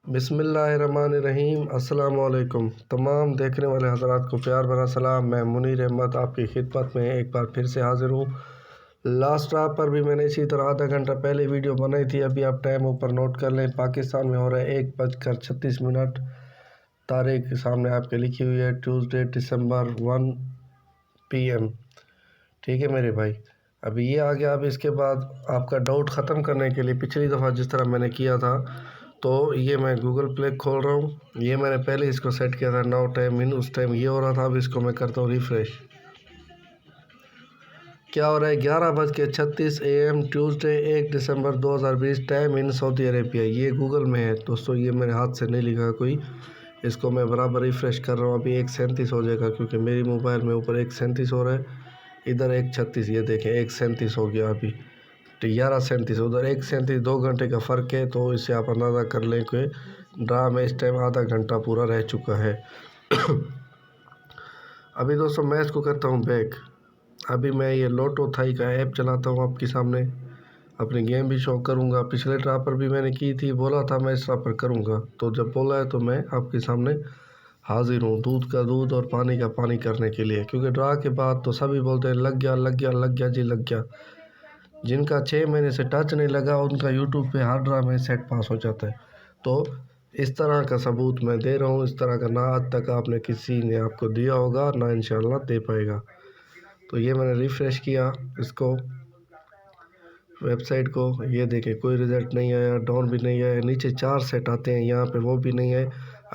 بسم اللہ الرحمن الرحیم۔ السلام علیکم تمام دیکھنے والے حضرات کو پیار بھرا سلام۔ میں منیر احمد آپ کی خدمت میں ایک بار پھر سے حاضر ہوں۔ لاسٹ رات پر بھی میں نے اسی طرح آدھا گھنٹہ پہلے ویڈیو بنائی تھی۔ ابھی آپ ٹائم اوپر نوٹ کر لیں، پاکستان میں ہو رہا ہے 1:36۔ تاریخ سامنے آپ کے لکھی ہوئی ہے ٹیوزڈے دسمبر 1 PM۔ ٹھیک ہے میرے بھائی، ابھی یہ آ گیا۔ اب اس کے بعد آپ کا ڈاؤٹ ختم کرنے کے لیے پچھلی دفعہ جس طرح میں نے کیا تھا، تو یہ میں گوگل پلے کھول رہا ہوں۔ یہ میں نے پہلے اس کو سیٹ کیا تھا 9 ٹائم ان، اس ٹائم یہ ہو رہا تھا۔ اب اس کو میں کرتا ہوں ریفریش۔ کیا ہو رہا ہے 11:36 AM ٹیوزڈے 1 دسمبر 2020 ٹائم ان سعودی عربیہ۔ یہ گوگل میں ہے دوستو، یہ میرے ہاتھ سے نہیں لکھا کوئی۔ اس کو میں برابر ریفریش کر رہا ہوں۔ ابھی 1:37 ہو جائے گا، کیونکہ میری موبائل میں اوپر 1:37 ہو رہا ہے، ادھر 1:36۔ یہ دیکھیں 1:37 ہو گیا ابھی، 11:37 ادھر 1:37، 2 گھنٹے کا فرق ہے۔ تو اس سے آپ اندازہ کر لیں کہ ڈرا میں اس ٹائم آدھا گھنٹہ پورا رہ چکا ہے۔ ابھی دوستو میں اس کو کرتا ہوں بیک۔ ابھی میں یہ لوٹو تھائی کا ایپ چلاتا ہوں آپ کے سامنے، اپنی گیم بھی شو کروں گا۔ پچھلے ڈرا پر بھی میں نے کی تھی، بولا تھا میں اس ڈرا پر کروں گا، تو جب بولا ہے تو میں آپ کے سامنے حاضر ہوں، دودھ کا دودھ اور پانی کا پانی کرنے کے لیے۔ کیونکہ ڈرا کے بعد تو سبھی بولتے ہیں لگ گیا لگ گیا لگ گیا جی لگ گیا۔ جن کا 6 مہینے سے ٹچ نہیں لگا ان کا یوٹیوب پہ ہر ڈرا میں سیٹ پاس ہو جاتا ہے۔ تو اس طرح کا ثبوت میں دے رہا ہوں، اس طرح کا نہ آج تک آپ نے کسی نے آپ کو دیا ہوگا، نہ انشاءاللہ دے پائے گا۔ تو یہ میں نے ریفریش کیا اس کو، ویب سائٹ کو۔ یہ دیکھیں کوئی رزلٹ نہیں آیا، ڈاؤن بھی نہیں آیا۔ نیچے 4 سیٹ آتے ہیں، یہاں پہ وہ بھی نہیں ہے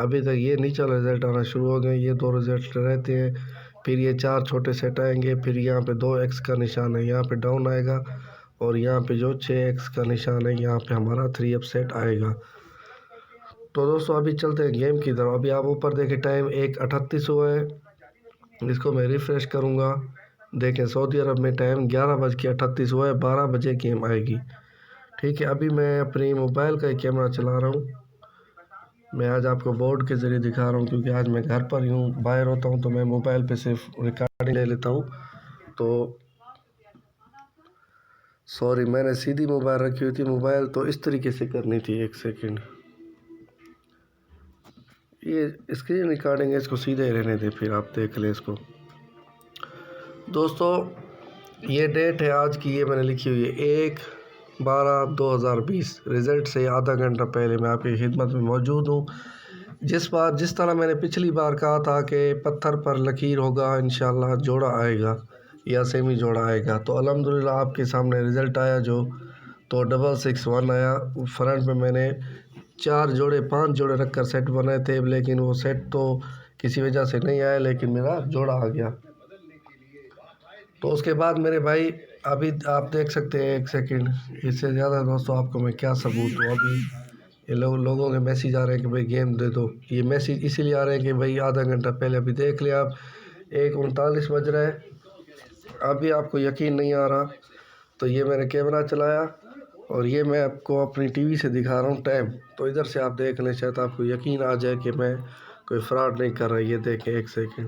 ابھی تک۔ یہ نیچے رزلٹ آنا شروع ہو گئے، یہ 2 رزلٹ رہتے ہیں، پھر یہ 4 چھوٹے سیٹ آئیں گے، پھر یہاں پہ 2x کا نشان ہے، یہاں پہ ڈاؤن آئے گا، اور یہاں پہ جو 6x کا نشان ہے یہاں پہ ہمارا 3 سیٹ آئے گا۔ تو دوستو ابھی چلتے ہیں گیم کی طرف۔ ابھی آپ اوپر دیکھیں ٹائم 1:38 ہوا ہے۔ اس کو میں ریفریش کروں گا، دیکھیں سعودی عرب میں ٹائم 11:38 ہوا ہے، 12 بجے گیم آئے گی۔ ٹھیک ہے، ابھی میں اپنی موبائل کا کیمرہ چلا رہا ہوں۔ میں آج آپ کو بورڈ کے ذریعے دکھا رہا ہوں، کیونکہ آج میں گھر پر ہی ہوں، باہر ہوتا ہوں تو میں موبائل پہ صرف ریکارڈنگ لے لیتا ہوں۔ تو سوری، میں نے سیدھی موبائل رکھی ہوئی تھی، موبائل تو اس طریقے سے کرنی تھی۔ 1 سیکنڈ، یہ اسکرین ریکارڈنگ ہے، اس کو سیدھے رہنے دیں، پھر آپ دیکھ لیں اس کو۔ دوستو یہ ڈیٹ ہے آج کی، یہ میں نے لکھی ہوئی ہے 1/12/2020۔ رزلٹ سے آدھا گھنٹہ پہلے میں آپ کی خدمت میں موجود ہوں۔ جس طرح میں نے پچھلی بار کہا تھا کہ پتھر پر لکیر ہوگا، انشاءاللہ جوڑا آئے گا یا سیمی جوڑا آئے گا، تو الحمدللہ آپ کے سامنے رزلٹ آیا جو، تو 661 آیا۔ فرنٹ میں نے 5 جوڑے رکھ کر سیٹ بنائے تھے، لیکن وہ سیٹ تو کسی وجہ سے نہیں آیا، لیکن میرا جوڑا آ گیا۔ تو اس کے بعد میرے بھائی ابھی آپ دیکھ سکتے ہیں، 1 سیکنڈ، اس سے زیادہ دوستو آپ کو میں کیا ثبوت دوں۔ ابھی یہ لوگوں کے میسیج آ رہے ہیں کہ بھائی گیم دے دو۔ یہ میسیج اسی لیے آ رہے ہیں کہ بھائی آدھا گھنٹہ پہلے ابھی دیکھ لیا، آپ 1:39 بج رہا ہے، ابھی آپ کو یقین نہیں آ رہا، تو یہ میں نے کیمرہ چلایا اور یہ میں آپ کو اپنی ٹی وی سے دکھا رہا ہوں ٹائم۔ تو ادھر سے آپ دیکھ لیں، شاید آپ کو یقین آ جائے کہ میں کوئی فراڈ نہیں کر رہا۔ یہ دیکھیں 1 سیکنڈ،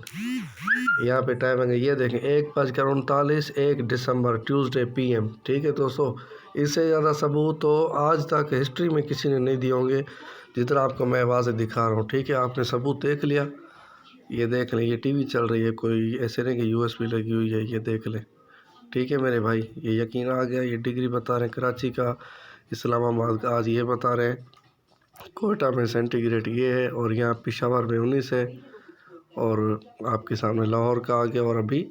یہاں پہ ٹائم ہے، یہ دیکھیں 1:39 1 دسمبر ٹیوزڈے PM۔ ٹھیک ہے دوستو، اس سے زیادہ ثبوت تو آج تک ہسٹری میں کسی نے نہیں دیے ہوں گے جتنا آپ کو میں واضح دکھا رہا ہوں۔ ٹھیک ہے، آپ نے ثبوت دیکھ لیا، یہ دیکھ لیں، یہ ٹی وی چل رہی ہے، کوئی ایسے نہیں کہ USB لگی ہوئی ہے، یہ دیکھ لیں۔ ٹھیک ہے میرے بھائی، یہ یقین آ گیا۔ یہ ڈگری بتا رہے ہیں کراچی کا، اسلام آباد کا، آج یہ بتا رہے ہیں کوئٹہ میں سینٹی گریڈ یہ ہے، اور یہاں پشاور میں 19 ہے، اور آپ کے سامنے لاہور کا آ گیا، اور ابھی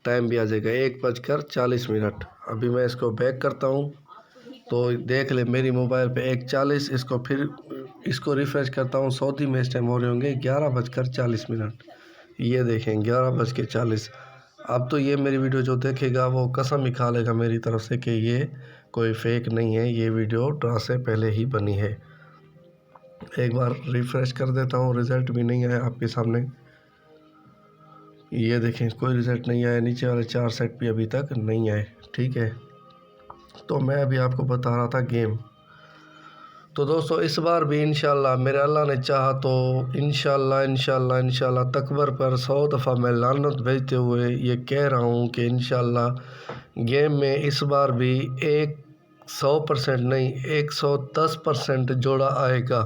ٹائم بھی آ جائے گا 1:40۔ ابھی میں اس کو بیک کرتا ہوں تو دیکھ لیں میری موبائل پہ 1:40، اس کو ریفریش کرتا ہوں، سعودی میں اس ٹائم ہو رہے ہوں گے 11:40۔ یہ دیکھیں 11:40۔ اب تو یہ میری ویڈیو جو دیکھے گا وہ قسم ہی کھا لے گا میری طرف سے کہ یہ کوئی فیک نہیں ہے، یہ ویڈیو ڈرا سے پہلے ہی بنی ہے۔ ایک بار ریفریش کر دیتا ہوں، رزلٹ بھی نہیں آیا آپ کے سامنے، یہ دیکھیں کوئی رزلٹ نہیں آیا، نیچے والے 4 سیٹ بھی ابھی تک نہیں آئے۔ ٹھیک ہے، تو میں ابھی آپ کو بتا رہا تھا گیم۔ تو دوستو اس بار بھی انشاءاللہ میرے اللہ نے چاہا تو انشاءاللہ تکبر پر 100 دفعہ میں لعنت بھیجتے ہوئے یہ کہہ رہا ہوں کہ انشاءاللہ گیم میں اس بار بھی 100% نہیں 110% جوڑا آئے گا۔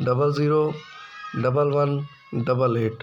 00, 11, 88।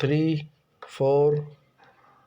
3, 4,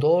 2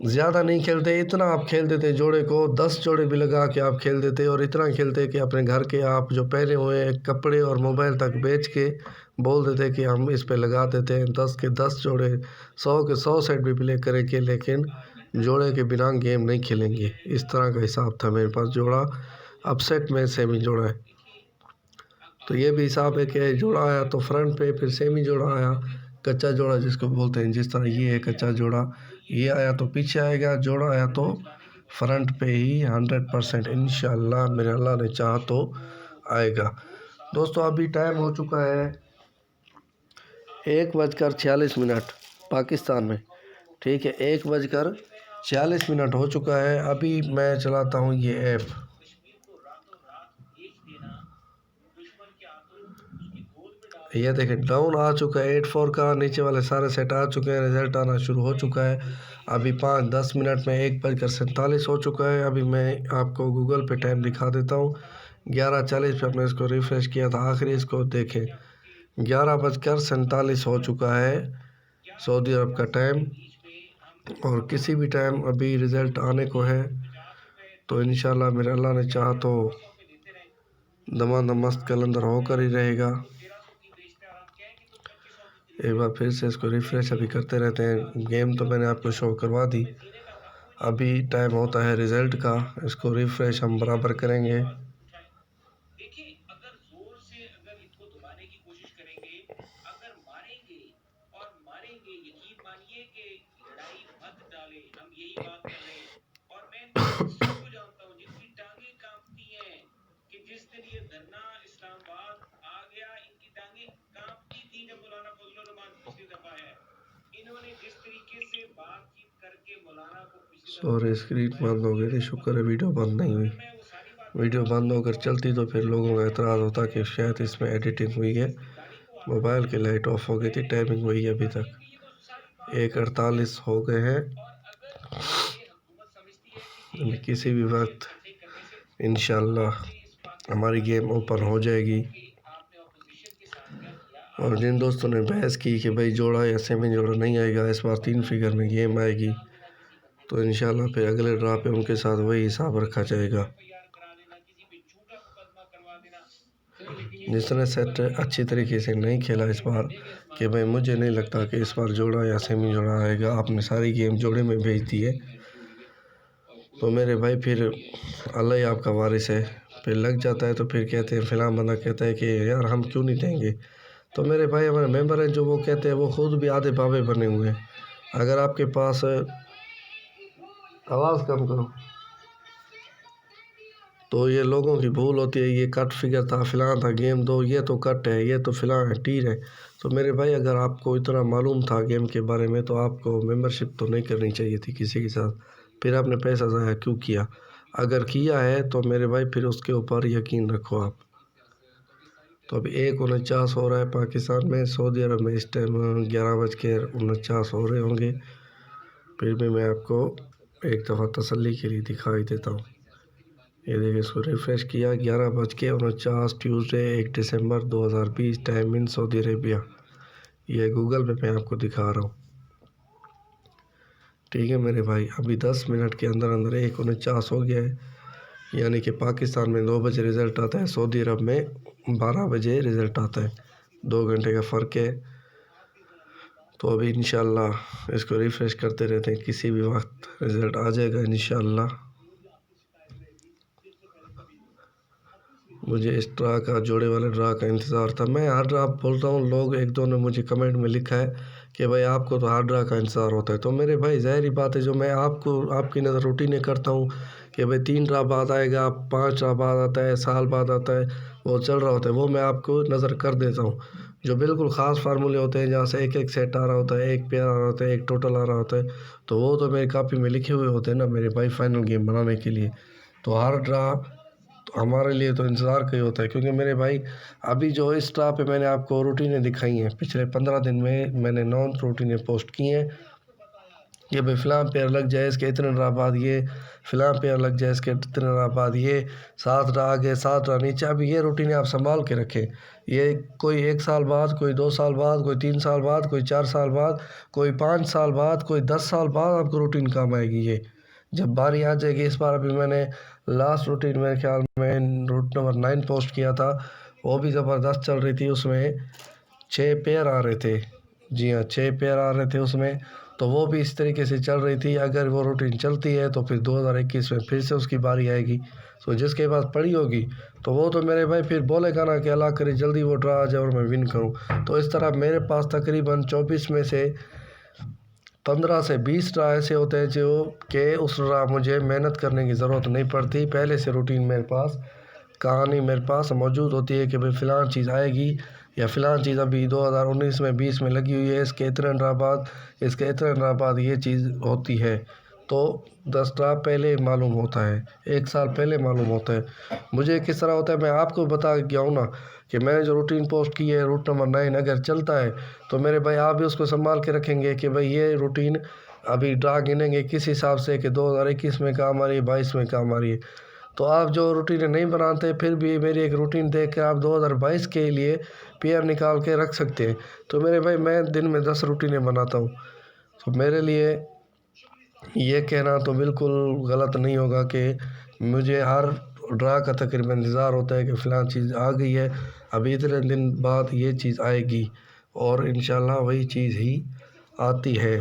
زیادہ نہیں کھیلتے، اتنا آپ کھیل دیتے جوڑے کو 10 جوڑے بھی لگا کے آپ کھیل دیتے، اور اتنا کھیلتے کہ اپنے گھر کے آپ جو پہنے ہوئے کپڑے اور موبائل تک بیچ کے بول دیتے کہ ہم اس پہ لگا دیتے ہیں 10 کے 10 جوڑے، 100 کے 100 سیٹ بھی پلے کریں گے، لیکن جوڑے کے بنا گیم نہیں کھیلیں گے۔ اس طرح کا حساب تھا میرے پاس جوڑا، اب سیٹ میں سیمی جوڑا ہے، تو یہ بھی حساب ہے کہ جوڑا آیا تو فرنٹ پہ، پھر سیمی جوڑا آیا، کچا جوڑا جس کو بولتے ہیں، جس طرح یہ ہے کچا جوڑا، یہ آیا تو پیچھے آئے گا، جوڑا آیا تو فرنٹ پہ ہی 100% انشاءاللہ میرے اللہ نے چاہا تو آئے گا۔ دوستو ابھی ٹائم ہو چکا ہے 1:46 پاکستان میں، ٹھیک ہے، 1:46 ہو چکا ہے۔ ابھی میں چلاتا ہوں یہ ایپ، یہ دیکھیں ڈاؤن آ چکا ہے 84 کا، نیچے والے سارے سیٹ آ چکے ہیں، رزلٹ آنا شروع ہو چکا ہے۔ ابھی 5-10 منٹ میں 1:47 ہو چکا ہے۔ ابھی میں آپ کو گوگل پہ ٹائم دکھا دیتا ہوں، 11:40 پہ ہم نے اس کو ریفریش کیا تھا، آخری اس کو دیکھیں 11:47 ہو چکا ہے سعودی عرب کا ٹائم، اور کسی بھی ٹائم ابھی رزلٹ آنے کو ہے، تو انشاءاللہ میرے اللہ نے چاہا تو دماغ مست کلندر ہو کر ہی رہے گا۔ ایک بار پھر سے اس کو ریفریش ابھی کرتے رہتے ہیں، گیم تو میں نے آپ کو شو کروا دی، ابھی ٹائم ہوتا ہے رزلٹ کا، اس کو ریفریش ہم برابر کریں گے۔ سوری اسکرین بند ہو گئی تھی، شکر ہے ویڈیو بند نہیں ہوئی، ویڈیو بند ہو کر چلتی تو پھر لوگوں کا اعتراض ہوتا کہ شاید اس میں ایڈیٹنگ ہوئی ہے۔ موبائل کی لائٹ آف ہو گئی تھی، ٹائمنگ وہی ہے ابھی تک 1:48 ہو گئے ہیں، کسی بھی وقت انشاءاللہ ہماری گیم اوپن ہو جائے گی۔ اور جن دوستوں نے بحث کی کہ بھائی جوڑا یا سیمی جوڑا نہیں آئے گا، اس بار 3 فگر میں گیم آئے گی، تو انشاءاللہ پھر اگلے ڈرا پہ ان کے ساتھ وہی حساب رکھا جائے گا۔ جس نے سیٹ اچھی طریقے سے نہیں کھیلا اس بار، کہ بھائی مجھے نہیں لگتا کہ اس بار جوڑا یا سیمی جوڑا آئے گا، آپ نے ساری گیم جوڑے میں بھیج دی ہے، تو میرے بھائی پھر اللہ ہی آپ کا وارث ہے، پھر لگ جاتا ہے تو پھر کہتے ہیں فلاں بندہ کہتا ہے کہ یار ہم کیوں نہیں دیں گے، تو میرے بھائی ہمارے ممبر ہیں جو وہ کہتے ہیں، وہ خود بھی آدھے بابے بنے ہوئے ہیں۔ اگر آپ کے پاس آواز کم کرو، تو یہ لوگوں کی بھول ہوتی ہے، یہ کٹ فگر تھا، فلاں تھا، گیم دو، یہ تو کٹ ہے، یہ تو فلاں ہے، ٹیر ہے، تو میرے بھائی اگر آپ کو اتنا معلوم تھا گیم کے بارے میں تو آپ کو ممبرشپ تو نہیں کرنی چاہیے تھی کسی کے ساتھ، پھر آپ نے پیسہ ضائع کیوں کیا؟ اگر کیا ہے تو میرے بھائی پھر اس کے اوپر یقین رکھو آپ۔ تو اب 1:49 ہو رہا ہے پاکستان میں، سعودی عرب میں اس ٹائم 11:49 ہو رہے ہوں گے، پھر بھی میں آپ کو ایک دفعہ تسلی کے لیے دکھائی دیتا ہوں۔ یہ دیکھیں اس کو ریفریش کیا، 11:49 ٹیوزڈے 1 دسمبر 2020 ٹائم ان سعودی عربیہ، یہ گوگل پہ میں آپ کو دکھا رہا ہوں، ٹھیک ہے میرے بھائی۔ ابھی 10 منٹ کے اندر 1:49 ہو گیا ہے، یعنی کہ پاکستان میں 2 بجے رزلٹ آتا ہے، سعودی عرب میں 12 بجے رزلٹ آتا ہے، 2 گھنٹے کا فرق ہے، تو ابھی انشاءاللہ اس کو ریفریش کرتے رہتے ہیں، کسی بھی وقت رزلٹ آ جائے گا انشاءاللہ۔ مجھے اس ڈرا کا، جوڑے والے ڈرا کا انتظار تھا، میں ہر ڈرا بولتا ہوں، لوگ ایک دو نے مجھے کمنٹ میں لکھا ہے کہ بھائی آپ کو تو ہر ڈرا کا انتظار ہوتا ہے، تو میرے بھائی ظاہری بات ہے، جو میں آپ کو آپ کی نظر روٹینیں کرتا ہوں کہ بھائی 3 ڈرا بعد آئے گا، 5 ڈرا بعد آتا ہے، سال بعد آتا ہے، وہ چل رہا ہوتا ہے، وہ میں آپ کو نظر کر دیتا ہوں۔ جو بالکل خاص فارمولے ہوتے ہیں جہاں سے ایک سیٹ آ رہا ہوتا ہے، ایک پیئر آ رہا ہوتا ہے، ایک ٹوٹل آ رہا ہوتا ہے، تو وہ تو میری کاپی میں لکھے ہوئے ہوتے ہیں نا میرے بھائی، فائنل گیم بنانے کے لیے، تو ہر ڈرا ہمارے لیے تو انتظار کا ہی ہوتا ہے، کیونکہ میرے بھائی ابھی جو اس ڈرا پہ میں نے آپ کو روٹینیں دکھائی ہیں، پچھلے 15 دن میں میں نے 9 روٹینیں پوسٹ کی ہیں، یہ بھائی فلاں پیر لگ جائے اس کے اتنے ڈرا بعد یہ، فلاں پیر لگ جائے اس کے اتنے ڈرا بعد یہ، 7 ڈرا آگے 7 ڈرا نیچے. اب یہ روٹین آپ سنبھال کے رکھیں. یہ کوئی 1 سال بعد، کوئی 2 سال بعد، کوئی 3 سال بعد، کوئی 4 سال بعد، کوئی 5 سال بعد، کوئی 10 سال بعد آپ کو روٹین کام آئے گی. یہ جب باری آ جائے گی. اس بار ابھی میں نے لاسٹ روٹین میرے خیال میں روٹ نمبر 9 پوسٹ کیا تھا، وہ بھی زبردست چل رہی تھی. اس میں 6 پیر آ رہے تھے. جی ہاں 6 پیر آ رہے تھے اس میں، تو وہ بھی اس طریقے سے چل رہی تھی. اگر وہ روٹین چلتی ہے تو پھر 2021 میں پھر سے اس کی باری آئے گی. تو جس کے پاس پڑی ہوگی تو وہ تو میرے بھائی پھر بولے گا نا کہ اللہ کرے جلدی وہ ڈرا آ جائے اور میں ون کروں. تو اس طرح میرے پاس تقریباً 24 میں سے 15 سے 20 ڈرا ایسے ہوتے ہیں جو کہ اس ڈرا مجھے محنت کرنے کی ضرورت نہیں پڑتی. پہلے سے روٹین میرے پاس، کہانی میرے پاس موجود ہوتی ہے کہ بھئی فلاں چیز آئے گی یا فلاں چیز ابھی 2019 میں 20 میں لگی ہوئی ہے، اس کے اتنے ڈرا بعد، اس کے اتنے ڈرا بعد یہ چیز ہوتی ہے. تو 10 ڈرا پہلے معلوم ہوتا ہے، 1 سال پہلے معلوم ہوتا ہے. مجھے کس طرح ہوتا ہے میں آپ کو بتا گیا ہوں نا کہ میں نے جو روٹین پوسٹ کی ہے روٹ نمبر 9 اگر چلتا ہے تو میرے بھائی آپ بھی اس کو سنبھال کے رکھیں گے کہ بھئی یہ روٹین ابھی ڈرا گنیں گے کس حساب سے کہ 2021 میں کام آ رہی ہے، 22 میں کام آ رہی ہے. تو آپ جو روٹینیں نہیں بناتے پھر بھی میری ایک روٹین دیکھ کے آپ 2022 کے لیے پی آر نکال کے رکھ سکتے ہیں. تو میرے بھائی میں دن میں 10 روٹینیں بناتا ہوں. تو میرے لیے یہ کہنا تو بالکل غلط نہیں ہوگا کہ مجھے ہر ڈرا کا تقریباً انتظار ہوتا ہے کہ فلاں چیز آ گئی ہے، ابھی اتنے دن بعد یہ چیز آئے گی، اور انشاءاللہ وہی چیز ہی آتی ہے.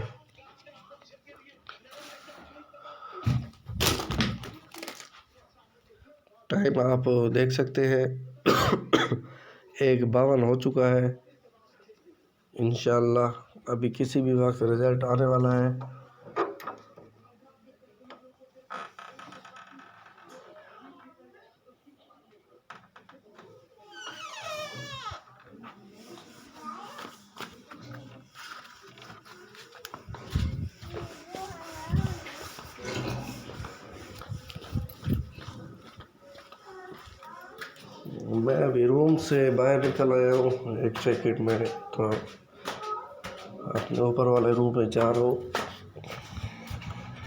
ٹائم آپ دیکھ سکتے ہیں 1:52 ہو چکا ہے. انشاءاللہ ابھی کسی بھی وقت رزلٹ آنے والا ہے. میں ابھی روم سے باہر نکل آیا ہوں 1 سیکنڈ میں، تو اپنے اوپر والے روم میں جا رہا ہوں.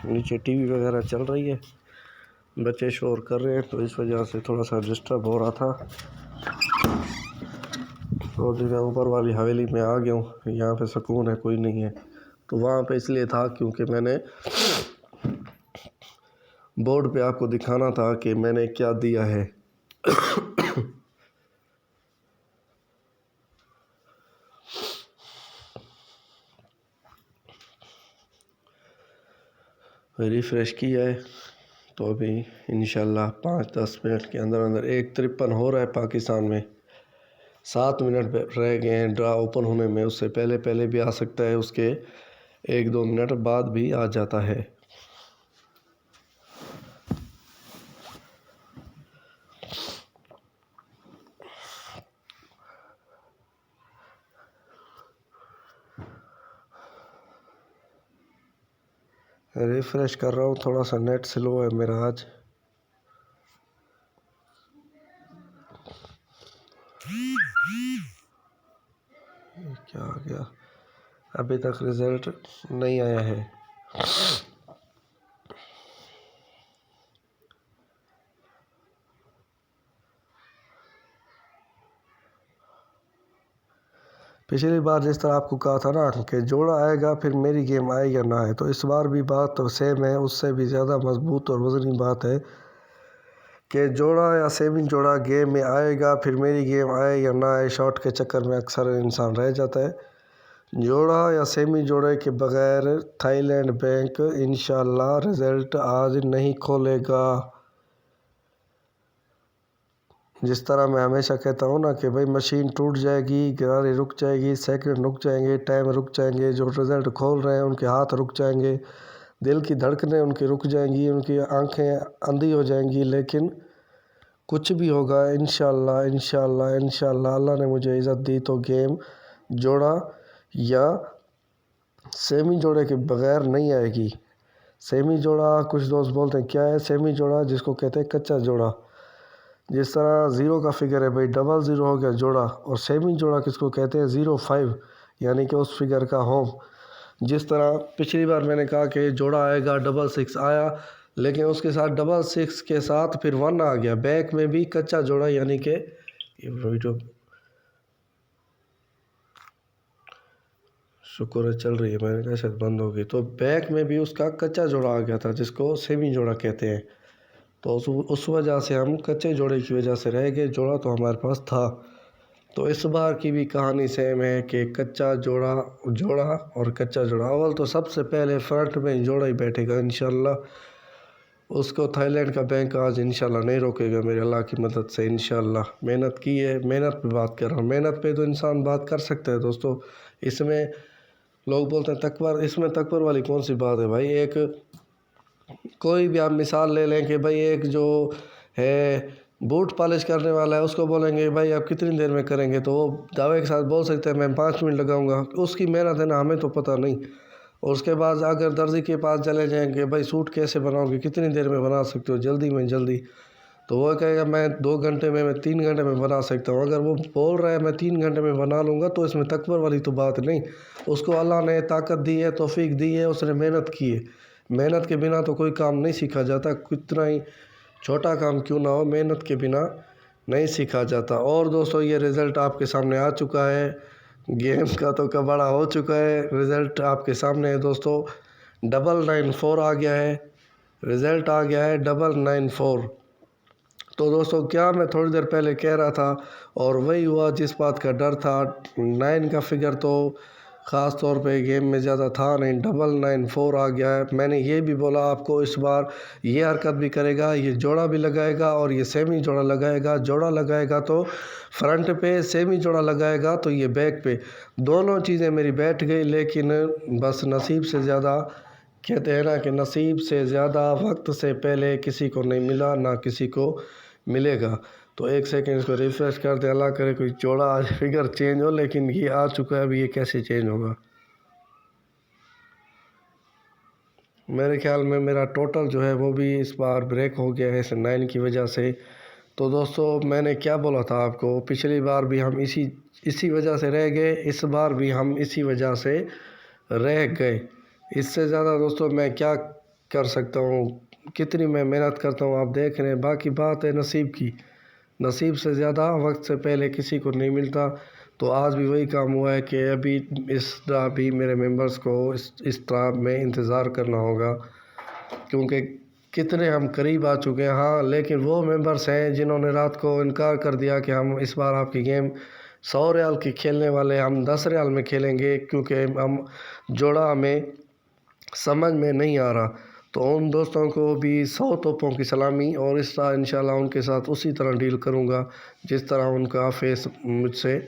نیچے ٹی وی وغیرہ چل رہی ہے، بچے شور کر رہے ہیں تو اس وجہ سے تھوڑا سا ڈسٹرب ہو رہا تھا. تو میں اوپر والی حویلی میں آ گیا ہوں، یہاں پہ سکون ہے، کوئی نہیں ہے. تو وہاں پہ اس لیے تھا کیونکہ میں نے بورڈ پہ آپ کو دکھانا تھا کہ میں نے کیا دیا ہے. ریفریش کیا ہے تو ابھی انشاءاللہ 5-10 منٹ کے اندر 1:53 ہو رہا ہے پاکستان میں. 7 منٹ رہ گئے ہیں ڈرا اوپن ہونے میں. اس سے پہلے بھی آ سکتا ہے، اس کے 1-2 منٹ بعد بھی آ جاتا ہے. ریفریش کر رہا ہوں، تھوڑا سا نیٹ سلو ہے میرا آج. کیا آ گیا؟ ابھی تک رزلٹ نہیں آیا ہے. پچھلی بار جس طرح آپ کو کہا تھا نا کہ جوڑا آئے گا پھر میری گیم آئے یا نہ آئے، تو اس بار بھی بات تو سیم ہے. اس سے بھی زیادہ مضبوط اور وزنی بات ہے کہ جوڑا یا سیمی جوڑا گیم میں آئے گا پھر میری گیم آئے یا نہ آئے. شارٹ کے چکر میں اکثر انسان رہ جاتا ہے. جوڑا یا سیمی جوڑے کے بغیر تھائی لینڈ بینک انشاءاللہ رزلٹ آج نہیں کھولے گا. جس طرح میں ہمیشہ کہتا ہوں نا کہ بھائی مشین ٹوٹ جائے گی، گاڑی رک جائے گی، سیکنڈ رک جائیں گے، ٹائم رک جائیں گے، جو رزلٹ کھول رہے ہیں ان کے ہاتھ رک جائیں گے، دل کی دھڑکنیں ان کی رک جائیں گی، ان کی آنکھیں اندھی ہو جائیں گی. لیکن کچھ بھی ہوگا انشاءاللہ انشاءاللہ انشاءاللہ اللہ نے مجھے عزت دی تو گیم جوڑا یا سیمی جوڑے کے بغیر نہیں آئے گی. سیمی جوڑا کچھ دوست بولتے ہیں کیا ہے سیمی جوڑا، جس کو کہتے ہیں کچا جوڑا. جس طرح 0 کا فگر ہے بھائی 00 ہو گیا جوڑا، اور سیمی جوڑا کس کو کہتے ہیں 05، یعنی کہ اس فگر کا ہوم. جس طرح پچھلی بار میں نے کہا کہ جوڑا آئے گا 66 آیا، لیکن اس کے ساتھ 66 کے ساتھ پھر 1 آ گیا، بیک میں بھی کچا جوڑا، یعنی کہ ویڈیو شکر ہے چل رہی ہے، میں نے کہا شاید بند ہوگی، تو بیک میں بھی اس کا کچا جوڑا آ گیا تھا جس کو سیمی جوڑا کہتے ہیں، تو اس وجہ سے ہم کچے جوڑے کی وجہ سے رہ گئے، جوڑا تو ہمارے پاس تھا۔ تو اس بار کی بھی کہانی سیم ہے کہ کچا جوڑا اور کچا جوڑا، اول تو سب سے پہلے فرنٹ میں جوڑا ہی بیٹھے گا انشاءاللہ، اس کو تھائی لینڈ کا بینک آج انشاءاللہ نہیں روکے گا میرے اللہ کی مدد سے انشاءاللہ۔ محنت کی ہے، محنت پہ بات کر رہا ہوں، محنت پہ تو انسان بات کر سکتا ہے دوستو، اس میں لوگ بولتے ہیں تکبر، اس میں تکبر والی کون سی بات ہے بھائی؟ ایک کوئی بھی آپ مثال لے لیں کہ بھائی ایک جو ہے بوٹ پالش کرنے والا ہے، اس کو بولیں گے بھائی آپ کتنی دیر میں کریں گے، تو وہ دعوے کے ساتھ بول سکتے ہیں میں 5 منٹ لگاؤں گا، اس کی محنت ہے نا، ہمیں تو پتہ نہیں۔ اور اس کے بعد اگر درزی کے پاس چلے جائیں کہ بھائی سوٹ کیسے بناؤ گے، کتنی دیر میں بنا سکتے ہو، جلدی میں جلدی، تو وہ کہے گا میں 2 گھنٹے میں 3 گھنٹے میں بنا سکتا ہوں۔ اگر وہ بول رہا ہے میں 3 گھنٹے میں بنا لوں گا تو اس میں تکبر والی تو بات نہیں، اس کو اللہ نے طاقت دی ہے، توفیق دی ہے، اس نے محنت کی ہے، محنت کے بنا تو کوئی کام نہیں سیکھا جاتا، کتنا ہی چھوٹا کام کیوں نہ ہو، محنت کے بنا نہیں سیکھا جاتا۔ اور دوستو یہ رزلٹ آپ کے سامنے آ چکا ہے، گیم کا تو کباڑا ہو چکا ہے، رزلٹ آپ کے سامنے ہے دوستو، 994 آ گیا ہے، رزلٹ آ گیا ہے 994۔ تو دوستو کیا میں تھوڑی دیر پہلے کہہ رہا تھا اور وہی ہوا جس بات کا ڈر تھا، 9 کا فگر تو خاص طور پہ گیم میں زیادہ تھا نہیں، 994 آ گیا ہے۔ میں نے یہ بھی بولا آپ کو اس بار یہ حرکت بھی کرے گا، یہ جوڑا بھی لگائے گا اور یہ سیمی جوڑا لگائے گا، جوڑا لگائے گا تو فرنٹ پہ، سیمی جوڑا لگائے گا تو یہ بیک پہ، دونوں چیزیں میری بیٹھ گئی، لیکن بس نصیب سے زیادہ، کہتے ہیں نا کہ نصیب سے زیادہ وقت سے پہلے کسی کو نہیں ملا، نہ کسی کو ملے گا۔ تو 1 سیکنڈ اس کو ریفریش کر دیں، اللہ کرے کوئی جوڑا آج فگر چینج ہو، لیکن یہ آ چکا ہے، ابھی یہ کیسے چینج ہوگا؟ میرے خیال میں میرا ٹوٹل جو ہے وہ بھی اس بار بریک ہو گیا ہے اس 9 کی وجہ سے۔ تو دوستو میں نے کیا بولا تھا آپ کو، پچھلی بار بھی ہم اسی وجہ سے رہ گئے، اس بار بھی ہم اسی وجہ سے رہ گئے، اس سے زیادہ دوستو میں کیا کر سکتا ہوں، کتنی میں محنت کرتا ہوں آپ دیکھ رہے ہیں، باقی بات ہے نصیب کی، نصیب سے زیادہ وقت سے پہلے کسی کو نہیں ملتا۔ تو آج بھی وہی کام ہوا ہے کہ ابھی اس طرح بھی میرے ممبرز کو اس طرح میں انتظار کرنا ہوگا، کیونکہ کتنے ہم قریب آ چکے ہیں۔ ہاں لیکن وہ ممبرز ہیں جنہوں نے رات کو انکار کر دیا کہ ہم اس بار آپ کی گیم 100 ریال کی کھیلنے والے، ہم 10 ریال میں کھیلیں گے، کیونکہ ہم جوڑا ہمیں سمجھ میں نہیں آ رہا۔ تو ان دوستوں کو بھی 100 توپوں کی سلامی، اور اس طرح انشاءاللہ ان کے ساتھ اسی طرح ڈیل کروں گا جس طرح ان کا فیس مجھ سے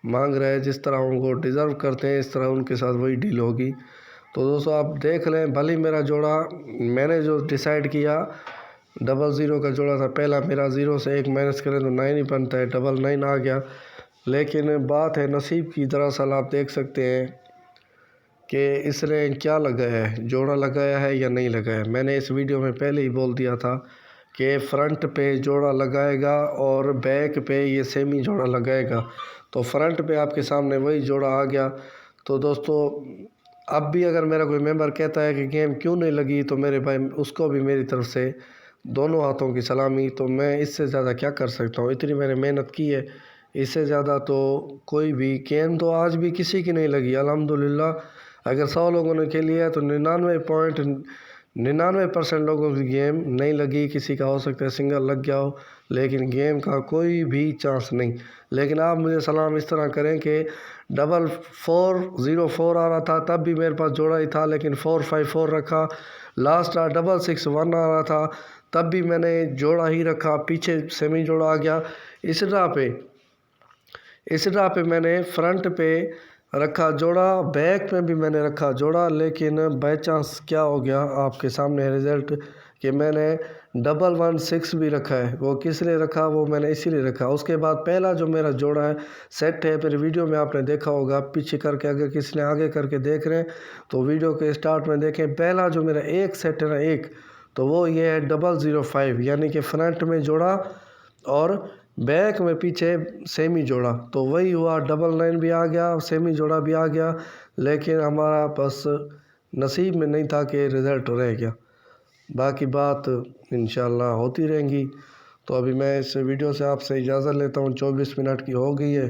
مانگ رہا ہے، جس طرح ان کو ڈیزرو کرتے ہیں، اس طرح ان کے ساتھ وہی ڈیل ہوگی۔ تو دوستو آپ دیکھ لیں، بھلی میرا جوڑا میں نے جو ڈیسائیڈ کیا 00 کا جوڑا تھا پہلا، میرا 0 سے 1 مائنس کریں تو 9 ہی بنتا ہے، 99 آ گیا، لیکن بات ہے نصیب کی۔ دراصل آپ دیکھ سکتے ہیں کہ اس نے کیا لگایا ہے، جوڑا لگایا ہے یا نہیں لگایا۔ میں نے اس ویڈیو میں پہلے ہی بول دیا تھا کہ فرنٹ پہ جوڑا لگائے گا اور بیک پہ یہ سیمی جوڑا لگائے گا، تو فرنٹ پہ آپ کے سامنے وہی جوڑا آ گیا۔ تو دوستو اب بھی اگر میرا کوئی ممبر کہتا ہے کہ گیم کیوں نہیں لگی، تو میرے بھائی اس کو بھی میری طرف سے دونوں ہاتھوں کی سلامی، تو میں اس سے زیادہ کیا کر سکتا ہوں، اتنی میں نے محنت کی ہے، اس سے زیادہ تو کوئی بھی گیم تو آج بھی کسی کی نہیں لگی الحمدللہ۔ اگر 100 لوگوں نے کھیلی ہے تو 99.99% لوگوں کی گیم نہیں لگی، کسی کا ہو سکتا ہے سنگل لگ گیا ہو، لیکن گیم کا کوئی بھی چانس نہیں۔ لیکن آپ مجھے سلام اس طرح کریں کہ 4404 آ رہا تھا تب بھی میرے پاس جوڑا ہی تھا، لیکن 454 رکھا، لاسٹ 661 آ رہا تھا تب بھی میں نے جوڑا ہی رکھا، پیچھے سیمی جوڑا آ گیا۔ اس طرح پہ میں نے فرنٹ پہ رکھا جوڑا، بیک میں بھی میں نے رکھا جوڑا، لیکن بائی چانس کیا ہو گیا آپ کے سامنے رزلٹ کہ میں نے 116 بھی رکھا ہے۔ وہ کس لیے رکھا، وہ میں نے اسی لیے رکھا۔ اس کے بعد پہلا جو میرا جوڑا ہے سیٹ ہے، میرے ویڈیو میں آپ نے دیکھا ہوگا پیچھے کر کے، اگر کسی نے آگے کر کے دیکھ رہے ہیں تو ویڈیو کے سٹارٹ میں دیکھیں، پہلا جو میرا ایک سیٹ ہے نا، ایک، تو وہ یہ ہے 005، یعنی کہ فرنٹ میں جوڑا اور بیک میں پیچھے سیمی جوڑا، تو وہی ہوا، ڈبل 9 بھی آ گیا، سیمی جوڑا بھی آ گیا، لیکن ہمارا بس نصیب میں نہیں تھا کہ رزلٹ رہ گیا۔ باقی بات انشاءاللہ ہوتی رہیں گی۔ تو ابھی میں اس ویڈیو سے آپ سے اجازت لیتا ہوں، 24 منٹ کی ہو گئی ہے،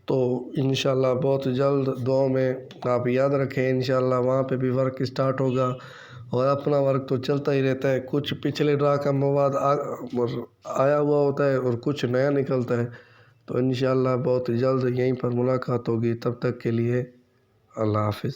تو انشاءاللہ بہت جلد دعاؤں میں آپ یاد رکھیں۔ انشاءاللہ وہاں پہ بھی ورک اسٹارٹ ہوگا، اور اپنا ورک تو چلتا ہی رہتا ہے، کچھ پچھلے ڈرا کا مواد آیا ہوا ہوتا ہے اور کچھ نیا نکلتا ہے۔ تو انشاءاللہ بہت جلد یہیں پر ملاقات ہوگی، تب تک کے لیے اللہ حافظ۔